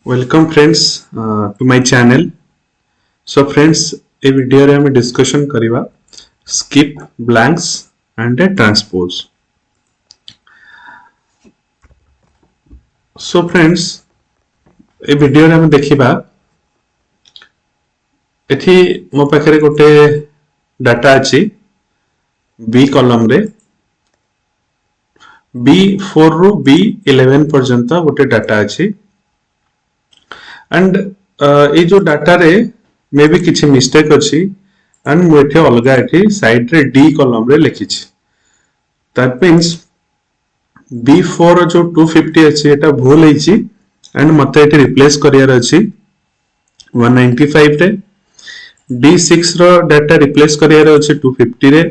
Welcome friends to my channel. So friends, ए video रे हमें डिस्कशन करिवा skip blanks and a transpose. So friends, ए video रे हमें देखिबा एथि मो पाखरे गोटे डाटा अछि B कॉलम रे B4 रु B11 पर्यंत गोटे डाटा अछि एंड ए जो डाटा रे मे भी किछि मिस्टेक अछि एंड मु एठे अलगा एठे साइड रे D कॉलम रे लिखिछि दैट मींस B4 जो 250 अछि एटा भूल हेछि एंड मते एठे रिप्लेस करियार अछि 195 रे D6 रो डाटा रिप्लेस करियार अछि 250 रे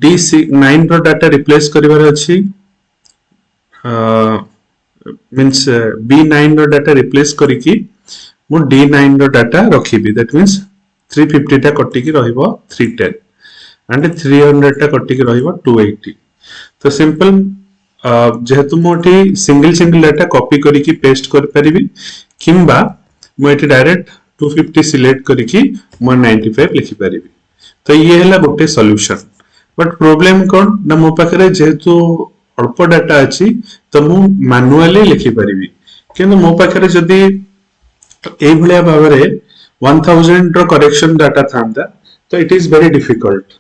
D9 रो डाटा रिप्लेस करिवार अछि means B9 row data replace करिकि मु D9 रो डाटा रखिबी दैट मींस 350 टा कटि कि रहइबो 310 एंड 300 टा कटि कि रहइबो 280 तो सिंपल जेहेतु मोठी सिंगल डाटा कॉपी करिकि पेस्ट कर परिबी किंबा मु एठी डायरेक्ट 250 सिलेक्ट करिकि 195 लिखि परिबी तो ये हला गोटे सॉल्यूशन बट प्रॉब्लम कोन ना मो पाखरे जेहेतु अल्प डाटा अछि तो मु मैन्युअली लिखि परिबी किंतु मो पाखरे जदी ए भलिया भाबरे 1000 रो करेक्शन डाटा थांदा तो इट इज वेरी डिफिकल्ट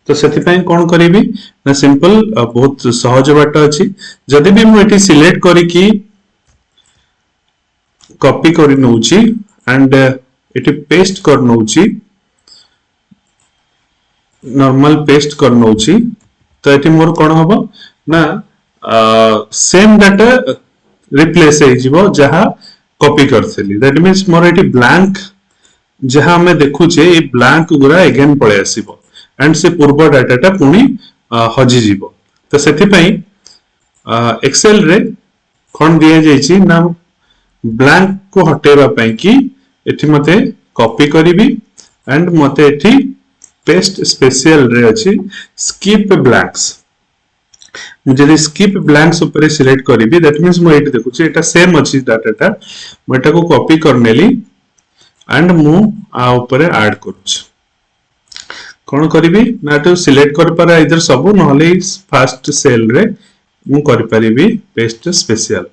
तो सेति पय कोन करिवि ना सिंपल बहुत सहज बाट अछि जदी भी मु एठी सिलेक्ट करी कि कॉपी करि नउची एंड एठी पेस्ट कर नउची नॉर्मल पेस्ट कर नउची तो एठी मोर कोन हबो ना सेम डाटा रिप्लेस हे जिवो जहा कॉपी करथली दैट मींस मोर एठी ब्लैंक जहा हमें देखु छे ए ब्लैंक गुरा अगेन पळे आसीबो एंड से पूर्व डाटाटा पुणी हजि जीवो तो सेति पई एक्सेल रे कोन दिया जायछि ना ब्लैंक को हटेबा पई कि एठी मते कॉपी करिवि एंड मते एठी पेस्ट स्पेशल रे अछि स्किप ब्लैंक्स मुझे स्किप ब्लैंक्स ऊपर सिलेक्ट करिवि दैट मींस मो एठी देखु छी एटा सेम अछि डाटाटा मो एटा को कॉपी करनेली एंड मु आ ऊपर ऐड करूछ कोन करिवि ना तो सिलेक्ट कर पारा इधर सब नहले फर्स्ट सेल रे मु कर परिबी पेस्ट स्पेशल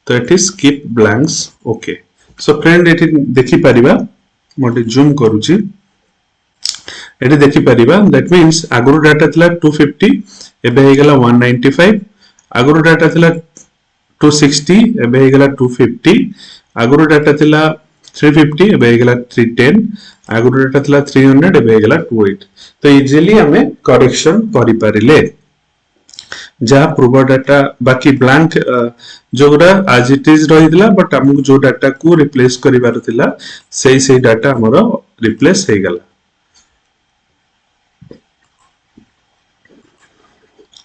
तो it is skip blanks okay so friend एठी देखि परिबा मोटे जूम करूची एठी देखि परिबा दैट मींस आगुरु डाटा थिला 250 एबे हे गेला 195 आगुरु डाटा थिला 260 एबे हे गेला 250 आगुरु डाटा थिला 350 एबे हे गेला 310 आगुरु डाटा थिला 300 एबे हे गेला 28 तो इजीली हमें करेक्शन करि परिले जहा पूर्व डाटा बाकी ब्लैंक जोरा आज इट इज रहिदिला बट हमकु जो डाटा को रिप्लेस करिवार थिला सेही डाटा हमरो रिप्लेस हे गेला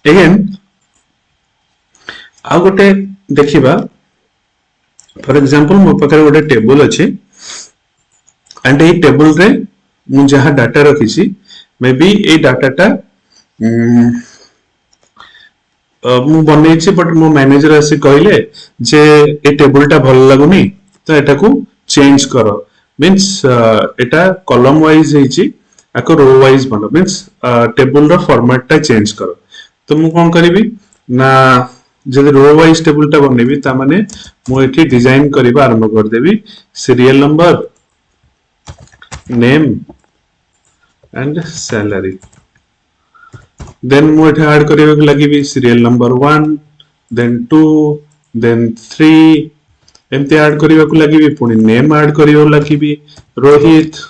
अगेन आ गोटे देखिबा फॉर एग्जांपल मो पकर गोटे टेबल अछि एंड ए टेबल रे मु जहा डाटा रखिछि मे बी ए डाटाटा मु बनेछि बट मो मैनेजर आसी कहले जे ए टेबलटा भल लागुनी तो एटा को चेंज करो मींस एटा कॉलम वाइज हेछि आको रो वाइज बनो मींस टेबल रो फॉर्मेट टा चेंज करो तो मु कोन करिवि ना जदि रो वाइज टेबल टा बनेबी ता माने मु एठी डिजाइन करबा आरंभ कर देबी serial number name and salary then मु एठी ऐड करबा को लागिबी सीरियल नंबर 1 देन 2 देन 3 एमते ऐड करबा को लागिबी पुनी नेम ऐड करबा को लागिबी रोहित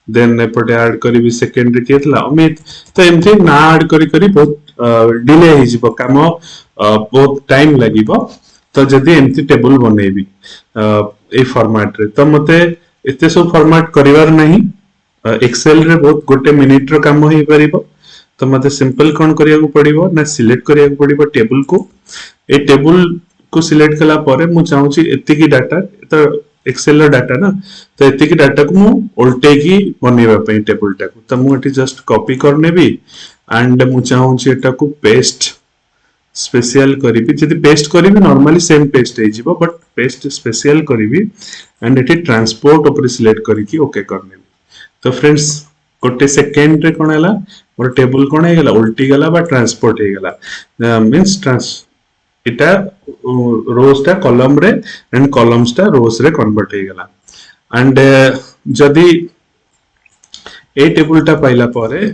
देन एपटे ऐड करबी सेकेंडरी केतला अमित तो एमते ना ऐड करी बहुत डिले हे जिवो काम बहुत टाइम लागिवो तो जदी एमती टेबल बनेबी ए फॉर्मेट रे तो मते एते सब फॉर्मेट करिवार नहीं एक्सेल रे बहुत गोटे मिनिट रो काम होई परिबो तो मते सिंपल कोन करिया को पड़िबो ना सिलेक्ट करिया को पड़िबो टेबल को ए टेबल को सिलेक्ट कला परे मु चाहूची एति की डाटा तो एक्सेल रो डाटा ना तो एति की डाटा को मु उल्टे की बनेबा पई टेबल टा को तो मु एटी जस्ट कॉपी करनेबी एंड मु चाहूची एटा को पेस्ट स्पेशल करी जदि पेस्ट करी नॉर्मली सेम पेस्ट हे जिवो बट पेस्ट स्पेशल करी एंड एटी ट्रांसपोर्ट ऊपर सिलेक्ट करी ओके करने तो फ्रेंड्स गोटे सेकेंड रे कोन हैला मोर टेबल कोन हे गेला उल्टी गेला बा ट्रांसपोर्ट हे गेला मींस ट्रांस इटा रोज टा कॉलम रे एंड कॉलम्स टा रोज रे कन्वर्ट हे गेला एंड जदि ए टेबल टा पाइला पारे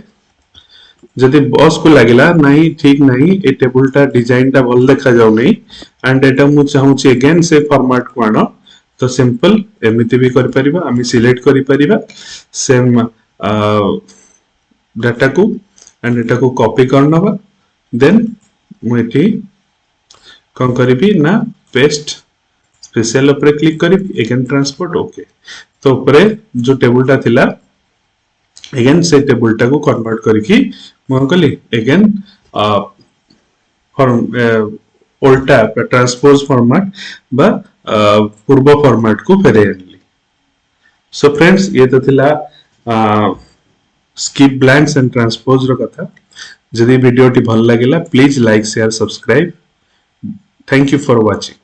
जदि बॉस को लागिला नहीं ठीक नहीं ए टेबल टा डिजाइन टा भल देखा जाउ नहीं एंड एटा मु चाहू छी अगेन से फॉर्मेट को आनो तो सिंपल एमिति भी कर परिबा आमी सिलेक्ट करि परिबा सेम डाटा को एंड एटा को कॉपी करनबा देन मु एठी कोन करिबी ना पेस्ट स्पेशल ऊपर क्लिक करिबी अगेन ट्रांसपोर्ट ओके तो ऊपर जो टेबल टा थिला अगेन से टेबल टा को कन्वर्ट करके मन कली अगेन फॉर्म उल्टा ट्रांसपोज फॉर्मेट बा पूर्व फॉर्मेट को फेरे आनली सो फ्रेंड्स ये तो थिला स्किप ब्लैंक्स एंड ट्रांसपोज रो कथा जदि वीडियो टी भल लागिला please like share subscribe thank you for watching